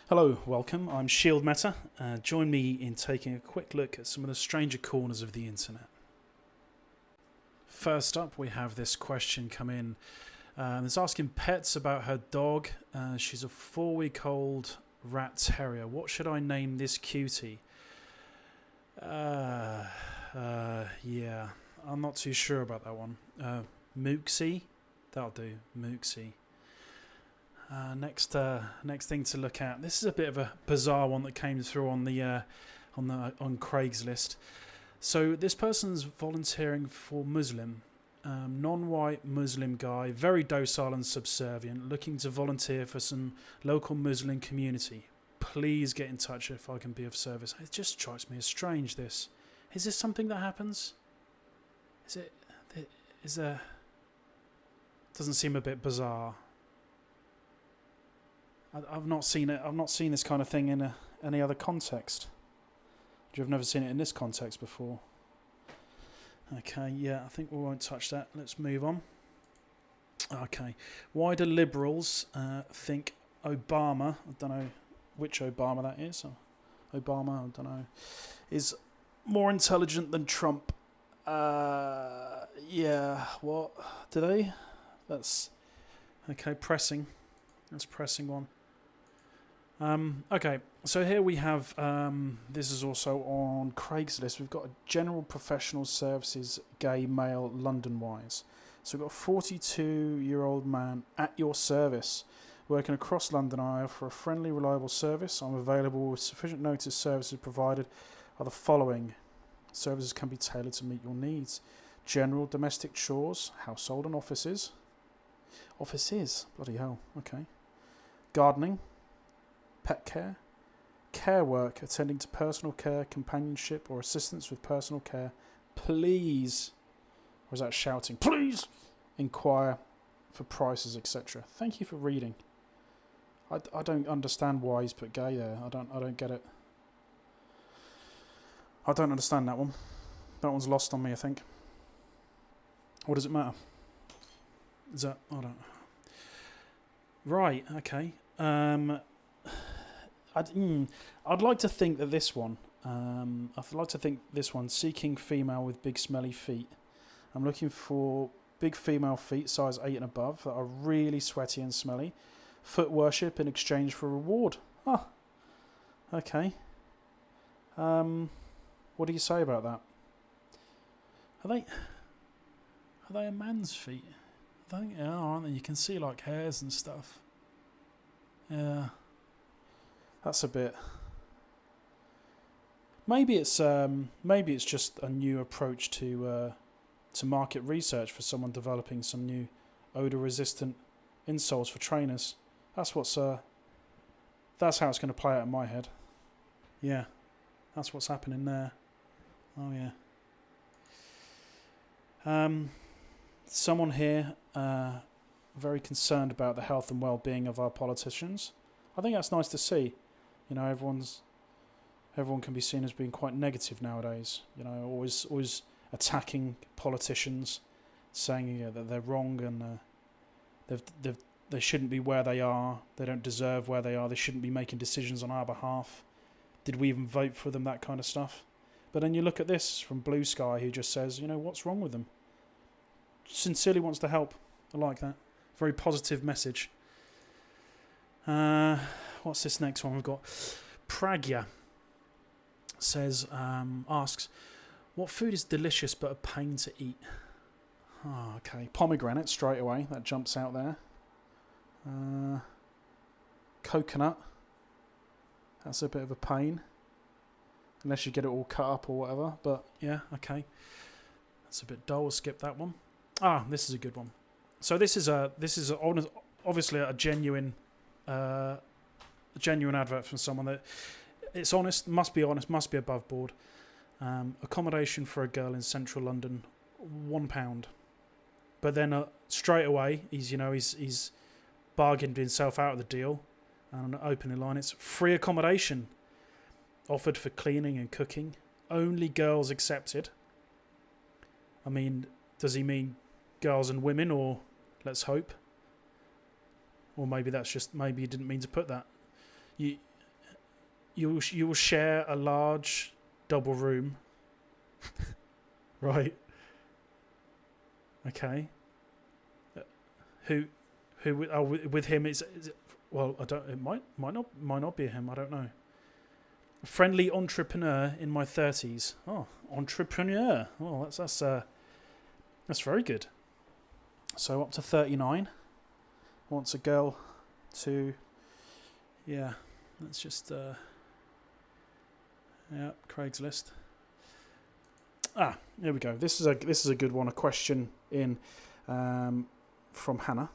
Hello, welcome. I'm Shield Meta. Join me in taking a quick look at some of the stranger corners of the internet. First up, we have this question come in. It's asking pets about her dog. She's a 4-week-old rat terrier. What should I name this cutie? Yeah, I'm not too sure about that one. Mooksy? That'll do, Mooksy. Next thing to look at. This is a bit of a bizarre one that came through on Craigslist. So this person's volunteering for Muslim, non-white Muslim guy, very docile and subservient, looking to volunteer for some local Muslim community. Please get in touch if I can be of service. It just strikes me as strange. Is this something that happens? Doesn't seem a bit bizarre. I've not seen it. I've not seen this kind of thing in any other context. I've never seen it in this context before. Okay, yeah, I think we won't touch that. Let's move on. Okay, why do liberals think Obama? I don't know which Obama that is. Obama, I don't know, is more intelligent than Trump. Yeah. What do they? That's okay. Pressing. That's pressing one. Okay, so here we have, this is also on Craigslist, we've got a general professional services gay male London-wise. So we've got a 42-year-old man at your service, working across London. I offer a friendly, reliable service. I'm available with sufficient notice. Services provided are the following. Services can be tailored to meet your needs. General domestic chores, household and offices. Offices? Bloody hell, okay. Gardening. Pet care, care work, attending to personal care, companionship or assistance with personal care. Please, or is that shouting? Please inquire for prices, etc. Thank you for reading. I don't understand why he's put gay there. I don't get it. I don't understand that one. That one's lost on me, I think. What does it matter? Is that I don't. Right. Okay. I'd like to think that this one. I'd like to think this one. Seeking female with big smelly feet. I'm looking for big female feet, size 8 and above, that are really sweaty and smelly. Foot worship in exchange for reward. Oh, okay. What do you say about that? Are they a man's feet? I think they are, aren't they? You can see like hairs and stuff. Yeah. That's a bit. Maybe it's just a new approach to market research for someone developing some new odor-resistant insoles for trainers. That's how it's going to play out in my head. Yeah, that's what's happening there. Oh yeah. Someone here very concerned about the health and well-being of our politicians. I think that's nice to see. You know, everyone can be seen as being quite negative nowadays. You know, always attacking politicians, saying that they're wrong and they shouldn't be where they are. They don't deserve where they are. They shouldn't be making decisions on our behalf. Did we even vote for them? That kind of stuff. But then you look at this from Blue Sky, who just says, you know, what's wrong with them? Sincerely wants to help. I like that. Very positive message. What's this next one? We've got Pragya asks, what food is delicious but a pain to eat? Oh, okay. Pomegranate straight away. That jumps out there. Coconut. That's a bit of a pain. Unless you get it all cut up or whatever. But yeah, okay. That's a bit dull. We'll skip that one. This is a good one. So this is obviously a genuine advert from someone that it's honest, must be above board. Accommodation for a girl in central London, £1. But then straight away, he's bargained himself out of the deal, and on an opening line, it's free accommodation offered for cleaning and cooking. Only girls accepted. I mean, does he mean girls and women, or let's hope? Or maybe he didn't mean to put that. you will share a large double room, right? Okay. Who with him is it, well, I don't. It might not be him. I don't know. A friendly entrepreneur in my 30s. Oh, entrepreneur. Oh, that's very good. So up to 39. Wants a girl to. Yeah, let's just. Yeah, Craigslist. Here we go. This is a good one. A question in from Hannah.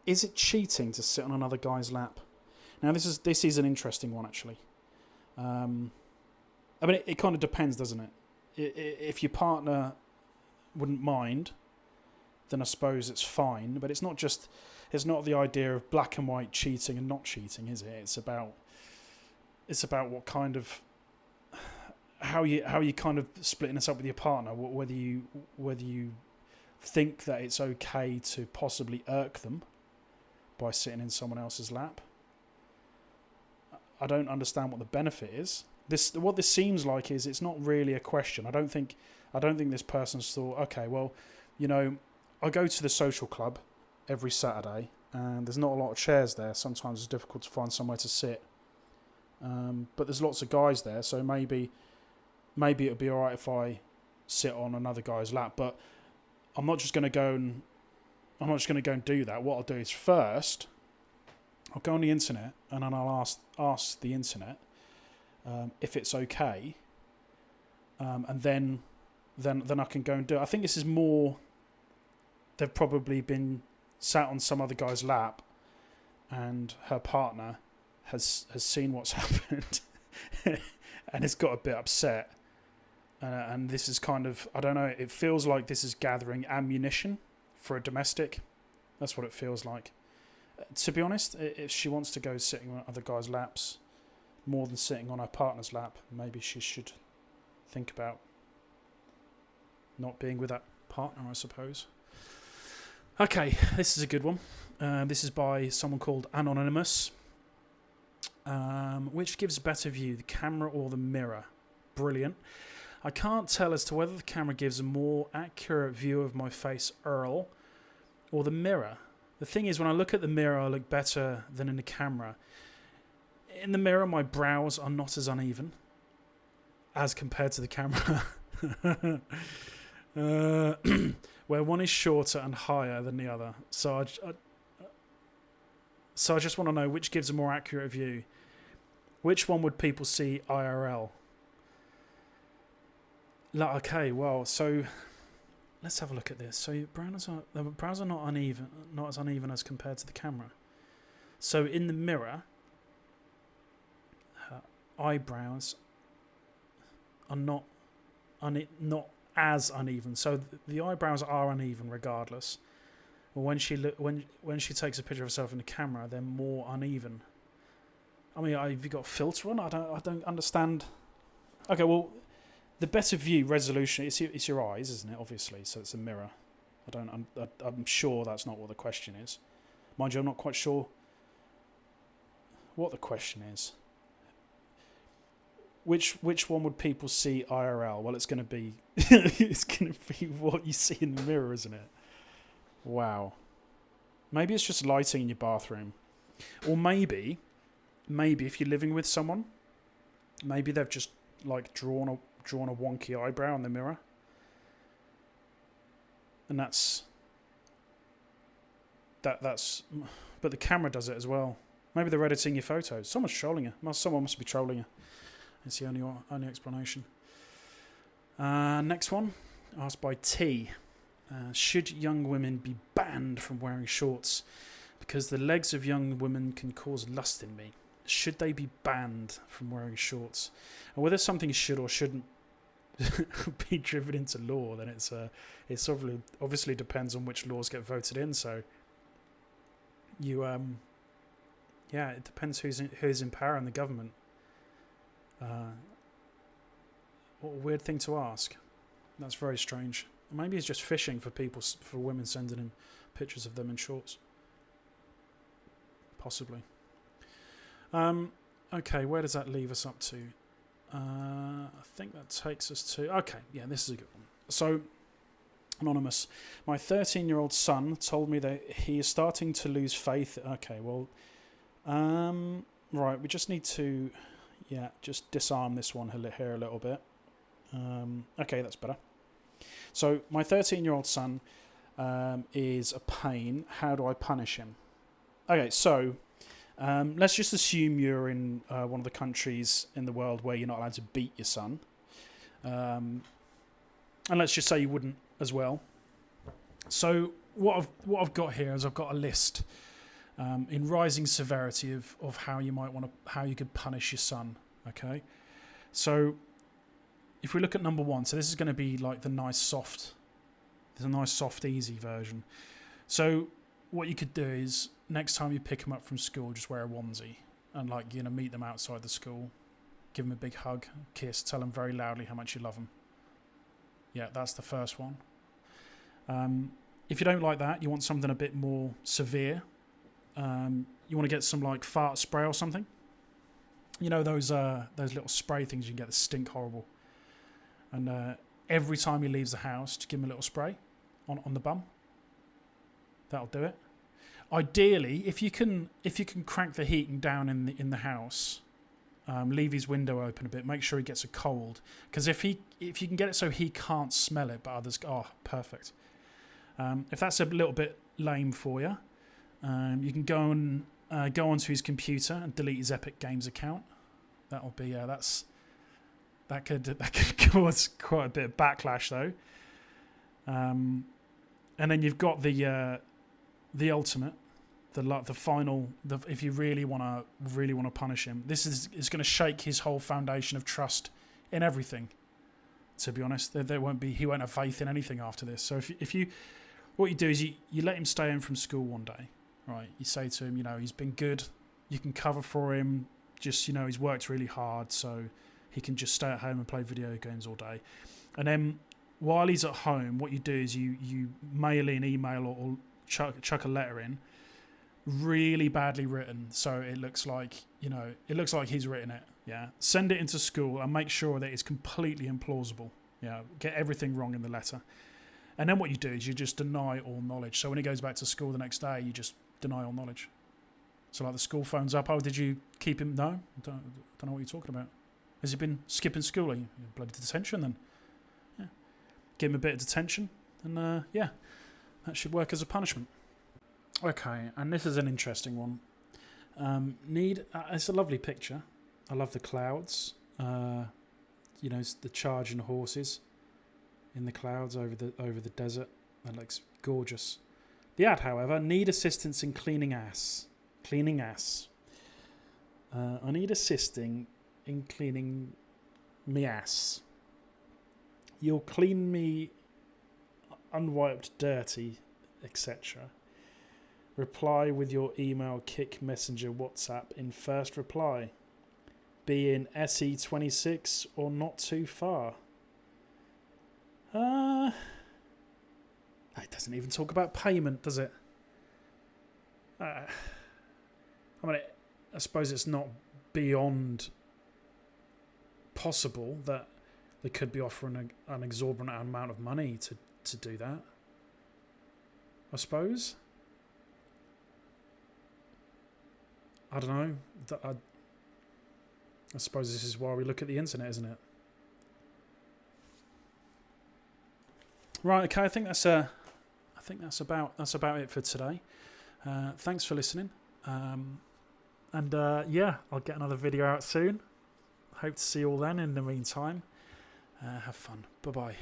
Is it cheating to sit on another guy's lap? Now this is an interesting one actually. I mean, it kind of depends, doesn't it? If your partner wouldn't mind, then I suppose it's fine. But it's not the idea of black and white cheating and not cheating, is it? It's about what kind of how you kind of splitting this up with your partner. Whether you think that it's okay to possibly irk them by sitting in someone else's lap. I don't understand what the benefit is. What this seems like is it's not really a question. I don't think this person's thought, okay, well, I go to the social club every Saturday and there's not a lot of chairs there. Sometimes it's difficult to find somewhere to sit. But there's lots of guys there, so maybe it'll be all right if I sit on another guy's lap. But I'm not just going to go and do that. What I'll do is first, I'll go on the internet and then I'll ask the internet if it's okay, and then I can go and do it. I think this is more. They've probably been sat on some other guy's lap, and her partner has seen what's happened and has got a bit upset. And this is kind of, I don't know, it feels like this is gathering ammunition for a domestic. That's what it feels like. To be honest, if she wants to go sitting on other guys' laps more than sitting on her partner's lap, maybe she should think about not being with that partner, I suppose. Okay, this is a good one. This is by someone called Anonymous. Which gives a better view, the camera or the mirror? Brilliant. I can't tell as to whether the camera gives a more accurate view of my face, Earl, or the mirror. The thing is, when I look at the mirror, I look better than in the camera. In the mirror, my brows are not as uneven as compared to the camera. Where one is shorter and higher than the other. So I just want to know which gives a more accurate view. Which one would people see IRL? Okay, well, so let's have a look at this. So the brows are not as uneven as compared to the camera. So in the mirror, her eyebrows are not as uneven. So the eyebrows are uneven regardless. But when she takes a picture of herself in the camera, they're more uneven. I mean, have you got a filter on? I don't understand. Okay, well, the better view resolution, it's your eyes, isn't it? Obviously, so it's a mirror. I'm sure that's not what the question is. Mind you, I'm not quite sure what the question is. Which one would people see IRL? Well, it's going to be what you see in the mirror, isn't it? Wow. Maybe it's just lighting in your bathroom, or maybe if you're living with someone, maybe they've just like drawn a wonky eyebrow in the mirror, and that's. But the camera does it as well. Maybe they're editing your photos. Someone's trolling you. Someone must be trolling you. It's the only explanation. Next one, asked by T. Should young women be banned from wearing shorts because the legs of young women can cause lust in me? Should they be banned from wearing shorts? And whether something should or shouldn't be driven into law, then it's obviously depends on which laws get voted in. So it depends who's in power in the government. What a weird thing to ask. That's very strange. Maybe he's just fishing for women sending him pictures of them in shorts. Possibly. Okay, where does that leave us up to? I think that takes us to... Okay, yeah, this is a good one. So, Anonymous, my 13-year-old son told me that he is starting to lose faith. Okay, well, right, we just need to, just disarm this one here a little bit. Okay, that's better. So, my 13-year-old son is a pain. How do I punish him? Okay, so... let's just assume you're in one of the countries in the world where you're not allowed to beat your son. And let's just say you wouldn't as well. So what I've got here is I've got a list in rising severity of how you could punish your son. Okay, so if we look at number 1, so this is going to be like the nice soft easy version. So what you could do is next time you pick them up from school, just wear a onesie and meet them outside the school, give them a big hug, kiss, tell them very loudly how much you love them. Yeah, that's the first one. If you don't like that, you want something a bit more severe. You want to get some fart spray or something. You know those little spray things you can get that stink horrible. And every time he leaves the house, just give him a little spray on the bum. That'll do it. Ideally, if you can crank the heating down in the house, leave his window open a bit. Make sure he gets a cold, because if you can get it so he can't smell it, but others, perfect. If that's a little bit lame for you, you can go onto his computer and delete his Epic Games account. That'll be that could cause quite a bit of backlash though. And then you've got the ultimate, the final. If you really want to punish him, this is going to shake his whole foundation of trust in everything. To be honest, he won't have faith in anything after this. So what you do is you let him stay in from school one day, right? You say to him, he's been good. You can cover for him. Just he's worked really hard, so he can just stay at home and play video games all day. And then while he's at home, what you do is you mail in, email, or chuck a letter in, really badly written, so it looks like he's written it. Yeah, send it into school and make sure that it's completely implausible. Yeah, get everything wrong in the letter, and then what you do is you just deny all knowledge. So when he goes back to school the next day, you just deny all knowledge. So the school phones up. Oh, did you keep him? No, don't know what you're talking about. Has he been skipping school? Are you bloody detention then? Yeah, give him a bit of detention, and that should work as a punishment. Okay, and this is an interesting one. It's a lovely picture. I love the clouds. The charging horses in the clouds over the desert. That looks gorgeous. The ad, however, need assistance in cleaning ass. Cleaning ass. I need assisting in cleaning me ass. You'll clean me unwiped, dirty, etc. Reply with your email, Kik, Messenger, WhatsApp in first reply. Be in SE26 or not too far. It doesn't even talk about payment, does it? I suppose it's not beyond possible that they could be offering an exorbitant amount of money to do that. I suppose. I don't know. I suppose this is why we look at the internet, isn't it? Right. Okay. I think that's about it for today. Thanks for listening. I'll get another video out soon. Hope to see you all then. In the meantime, have fun. Bye bye.